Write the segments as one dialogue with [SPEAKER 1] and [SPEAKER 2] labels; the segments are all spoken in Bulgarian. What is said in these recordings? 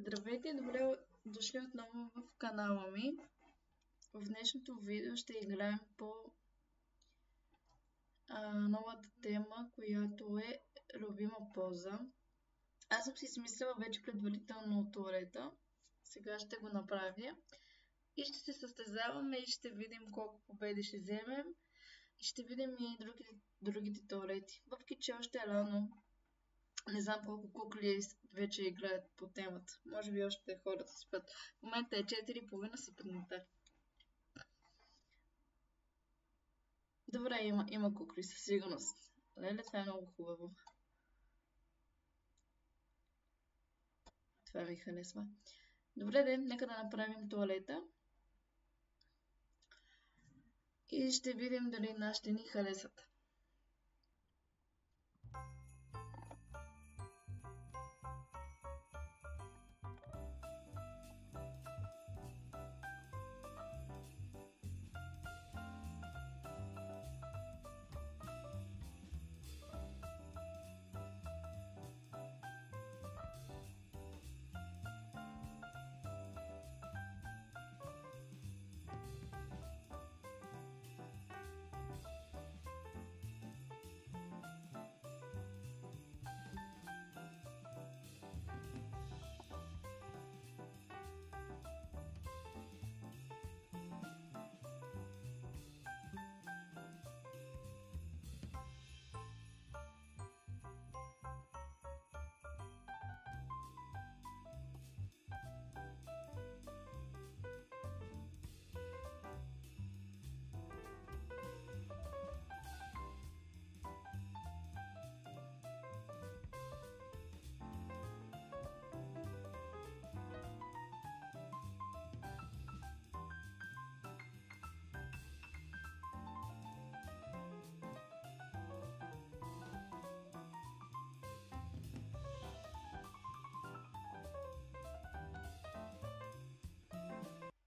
[SPEAKER 1] Здравейте и добре дошли отново в канала ми. В днешното видео ще играем по новата тема, която е любима поза. Аз съм си смислила вече предварително туалета. Сега ще го направя. И ще се състезаваме и ще видим колко победи ще вземем. И ще видим и другите туалети. Въпреки че още е рано. Не знам колко кукли вече играят по темата. Може би още хората спят. В момента е 4:30 сутринта. Добре, има кукли със сигурност. Леле, това е много хубаво. Това ми харесва. Добре, ден, нека да направим туалета. И ще видим дали нашите ни харесват.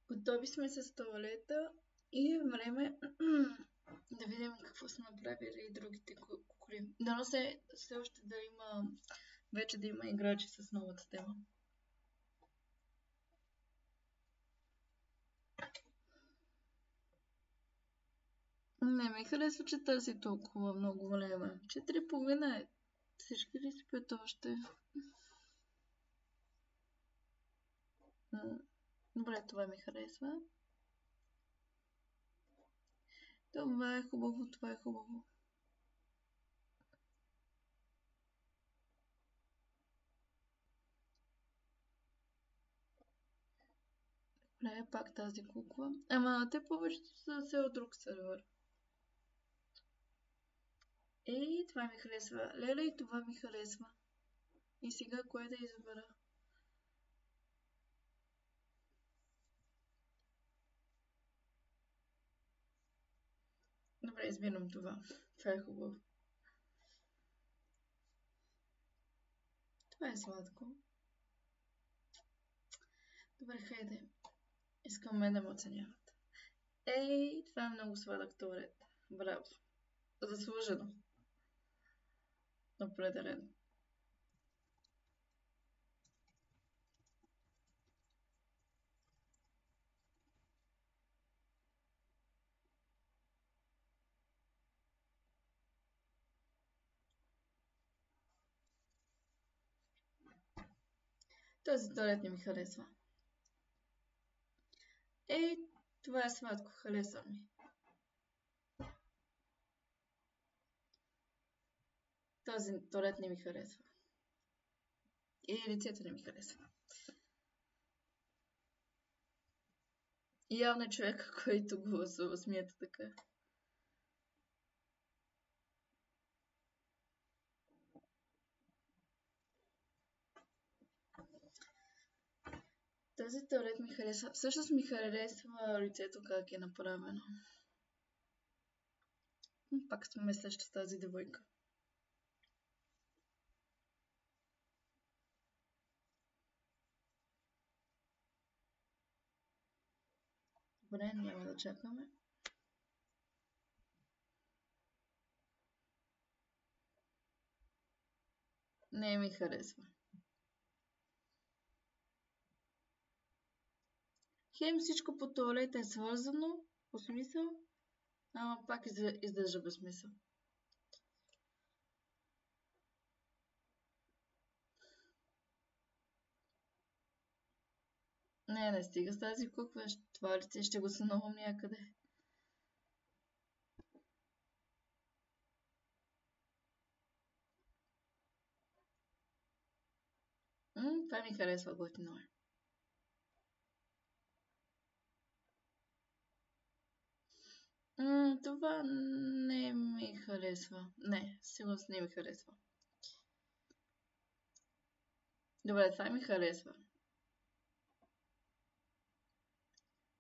[SPEAKER 1] Готови сме с туалета и е време да видим какво са направили и другите кукли. Дано все още да има, вече да има играчи с новата тема. Не ми харесва, че търси толкова много време. 4:30 е. Всички ли спят още? Добре, това ми харесва. Това е хубаво, това е хубаво. Добре, пак тази кукла. Ама те повечето са все от друг сервер. Ей, това ми харесва. Леле, и това ми харесва. И сега кое да избера? Добре, избирам това. Това е хубаво. Това е сладко. Добре, хайде. Искам да ме оценяват. Ей, това е много сладък туалет. Браво. Заслужено. Определено. Този туалет не ми харесва. Ей, това е сладко, харесва ми. Този туалет не ми харесва. И лицето не ми харесва. И явно е човек, който гласува, смята така. Този туалет ми харесва. Всъщност ми харесва лицето как е направено. Пак сме с тази девойка. Добре, няма да чакаме. Не ми харесва. Хем всичко по туалета е свързано, по смисъл, ама пак издържа без смисъл. Не стига с тази куква, това лице ще го сънувам някъде. Това ми харесва, готино е. Това не ми харесва. Не, сигурно не ми харесва. Добре, това ми харесва.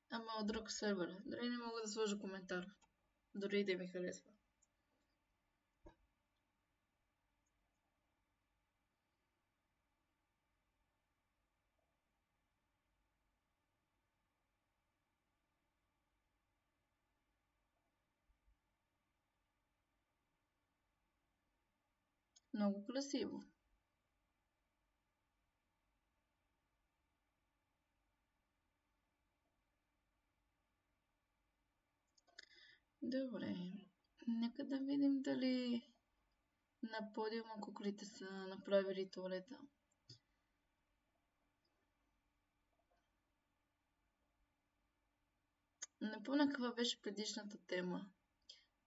[SPEAKER 1] Ама от друг сервер. Дори не мога да сложа коментар. Дори да ми харесва. Много красиво. Добре. Нека да видим дали на подиума куклите са направили туалета. Не помня каква беше предишната тема.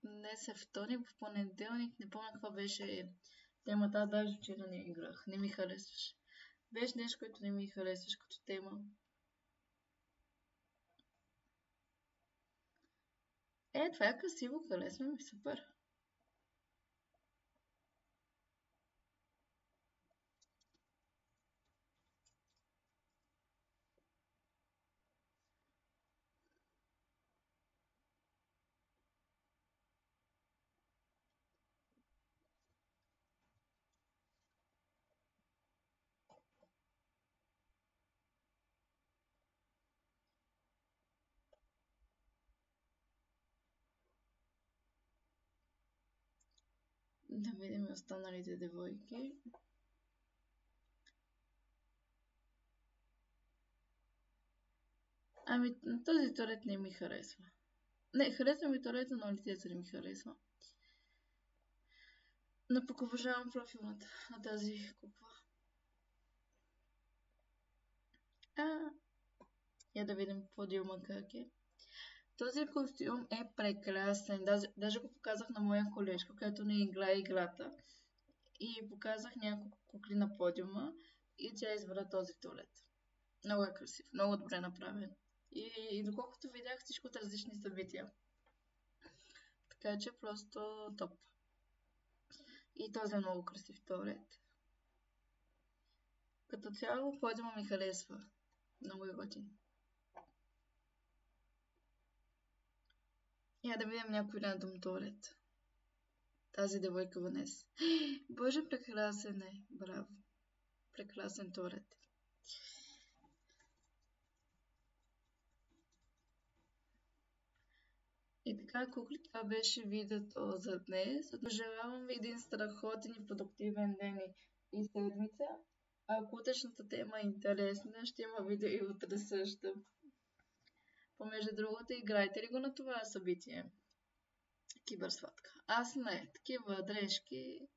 [SPEAKER 1] Днес е вторник, в понеделник. Не помня каква беше темата. Аз даже вчера не играх. Не ми харесваше. Беше нещо, което не ми харесваш като тема. Това е красиво, харесва ми, супер. Да видим останалите девойки. Ами, този туалет не ми харесва. Не, харесва ми туалета, но лицето не ми харесва. Но пък уважавам профилната на тази кукла. Я да видим подиума как е. Този костюм е прекрасен. Даже го показах на моя колежка, която не играе играта. И показах няколко кукли на подиума и тя избра този туалет. Много е красив, много добре направен. И доколкото видях всичко от различни събития. Така че просто топ. И този е много красив туалет. Като цяло подиума ми харесва. Много е готин. Я да видим някой рандом туалет. Тази девойка Ванес. Боже, прекрасен е. Браво. Прекрасен туалет. И така, кукли, това беше видеото за днес. Желавам ви един страхотен и продуктивен ден и седмица. Ако утрешната тема е интересна, ще има видео и утре също. Помежду другото, играйте ли го на това събитие? Киберсватка. Аз не. Такива дрежки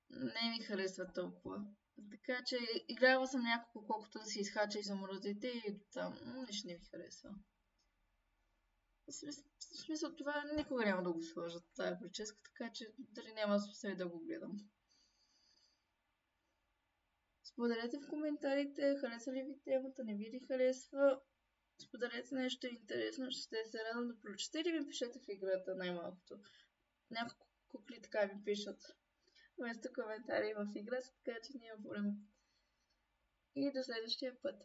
[SPEAKER 1] не ми харесват толкова. Така че играла съм няколко, колкото да си изхача и заморозите и там нищо не ми харесва. В смисъл, това никога няма да го сложат тази прическа, така че дали няма смисъл да го гледам. Споделете в коментарите, хареса ли ви темата, не ви ли харесва. Споделете нещо интересно, ще се радвам да прочета или ми пишете в играта най-малкото. Няколко кукли така ми пишат вместо коментари в играта, така че няма проблем. И до следващия път.